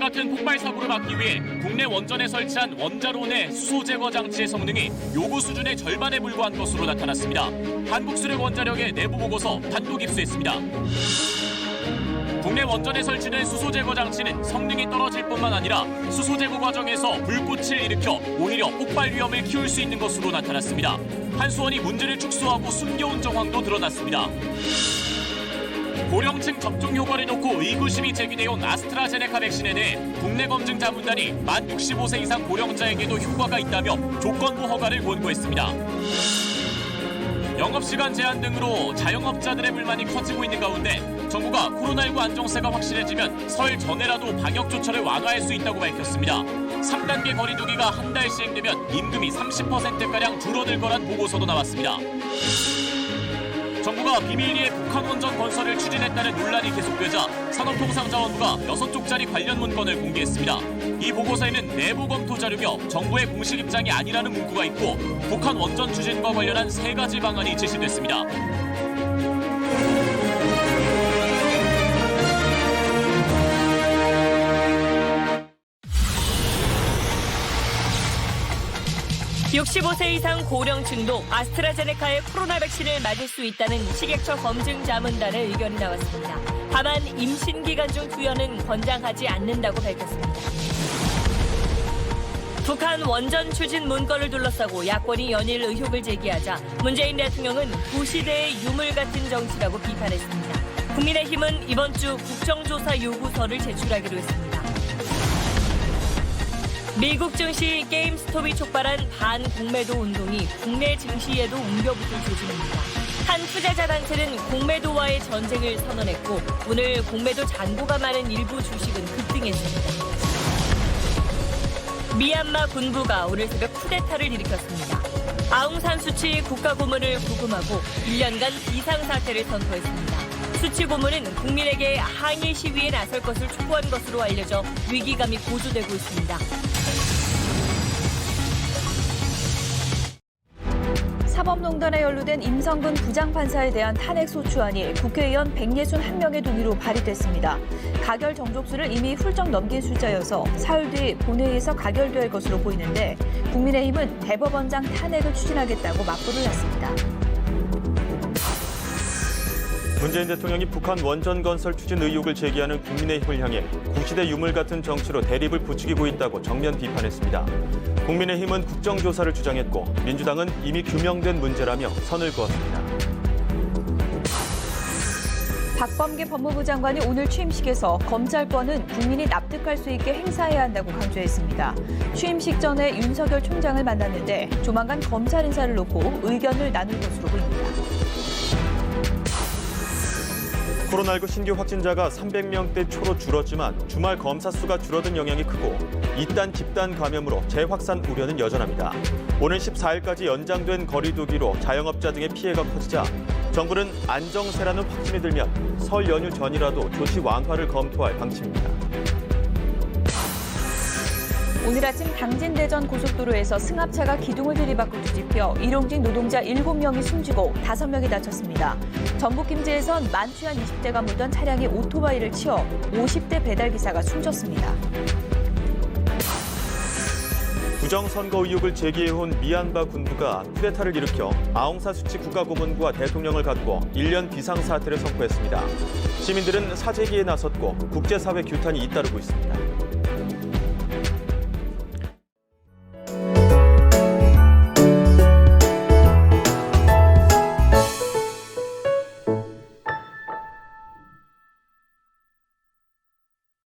같은 폭발 사고를 막기 위해 국내 원전에 설치한 원자로 내 수소 제거 장치의 성능이 요구 수준의 절반에 불과한 것으로 나타났습니다. 한국수력원자력의 내부 보고서 단독 입수했습니다. 국내 원전에 설치된 수소 제거 장치는 성능이 떨어질 뿐만 아니라 수소 제거 과정에서 불꽃을 일으켜 오히려 폭발 위험을 키울 수 있는 것으로 나타났습니다. 한수원이 문제를 축소하고 숨겨온 정황도 드러났습니다. 고령층 접종 효과를 놓고 의구심이 제기되어 온 아스트라제네카 백신에 대해 국내 검증 자문단이 만 65세 이상 고령자에게도 효과가 있다며 조건부 허가를 권고했습니다. 영업시간 제한 등으로 자영업자들의 불만이 커지고 있는 가운데 정부가 코로나19 안정세가 확실해지면 설 전에라도 방역 조처를 완화할 수 있다고 밝혔습니다. 3단계 거리두기가 한 달 시행되면 임금이 30%가량 줄어들 거란 보고서도 나왔습니다. 정부가 비밀리에 북한 원전 건설을 추진했다는 논란이 계속되자 산업통상자원부가 6쪽짜리 관련 문건을 공개했습니다. 이 보고서에는 내부 검토 자료며 정부의 공식 입장이 아니라는 문구가 있고 북한 원전 추진과 관련한 3가지 방안이 제시됐습니다. (65세) 이상 고령층도 아스트라제네카의 코로나 백신을 맞을 수 있다는 식약처 검증 자문단의 의견이 나왔습니다. 다만 임신 기간 중 투여는 권장하지 않는다고 밝혔습니다. 북한 원전 추진 문건을 둘러싸고 야권이 연일 의혹을 제기하자 문재인 대통령은 구시대의 유물 같은 정치라고 비판했습니다. 국민의힘은 이번 주 국정조사 요구서를 제출하기로 했습니다. 미국 증시 게임스톱이 촉발한 반공매도 운동이 국내 증시에도 옮겨붙을 조짐입니다. 한 투자자 단체는 공매도와의 전쟁을 선언했고 오늘 공매도 잔고가 많은 일부 주식은 급등했습니다. 미얀마 군부가 오늘 새벽 쿠데타를 일으켰습니다. 아웅산 수치 국가고문을 구금하고 1년간 비상사태를 선포했습니다. 수치 고문은 국민에게 항의 시위에 나설 것을 촉구한 것으로 알려져 위기감이 고조되고 있습니다. 사법농단에 연루된 임성근 부장판사에 대한 탄핵소추안이 국회의원 161명의 동의로 발의됐습니다. 가결 정족수를 이미 훌쩍 넘긴 숫자여서 사흘 뒤 본회의에서 가결될 것으로 보이는데 국민의힘은 대법원장 탄핵을 추진하겠다고 맞불을 놨습니다. 문재인 대통령이 북한 원전 건설 추진 의혹을 제기하는 국민의힘을 향해 구시대 유물 같은 정치로 대립을 부추기고 있다고 정면 비판했습니다. 국민의힘은 국정조사를 주장했고 민주당은 이미 규명된 문제라며 선을 그었습니다. 박범계 법무부 장관이 오늘 취임식에서 검찰권은 국민이 납득할 수 있게 행사해야 한다고 강조했습니다. 취임식 전에 윤석열 총장을 만났는데 조만간 검찰 인사를 놓고 의견을 나눌 것으로 보입니다. 코로나19 신규 확진자가 300명대 초로 줄었지만 주말 검사 수가 줄어든 영향이 크고 이딴 집단 감염으로 재확산 우려는 여전합니다. 오늘 14일까지 연장된 거리두기로 자영업자 등의 피해가 커지자 정부는 안정세라는 확신이 들면 설 연휴 전이라도 조치 완화를 검토할 방침입니다. 오늘 아침 당진대전 고속도로에서 승합차가 기둥을 들이받고 뒤집혀 일용직 노동자 7명이 숨지고 5명이 다쳤습니다. 전북 김제에선 만취한 20대가 몰던 차량이 오토바이를 치어 50대 배달기사가 숨졌습니다. 부정선거 의혹을 제기해온 미얀마 군부가 쿠데타를 일으켜 아웅산 수치 국가고문과 대통령을 갖고 1년 비상사태를 선포했습니다. 시민들은 사재기에 나섰고 국제사회 규탄이 잇따르고 있습니다.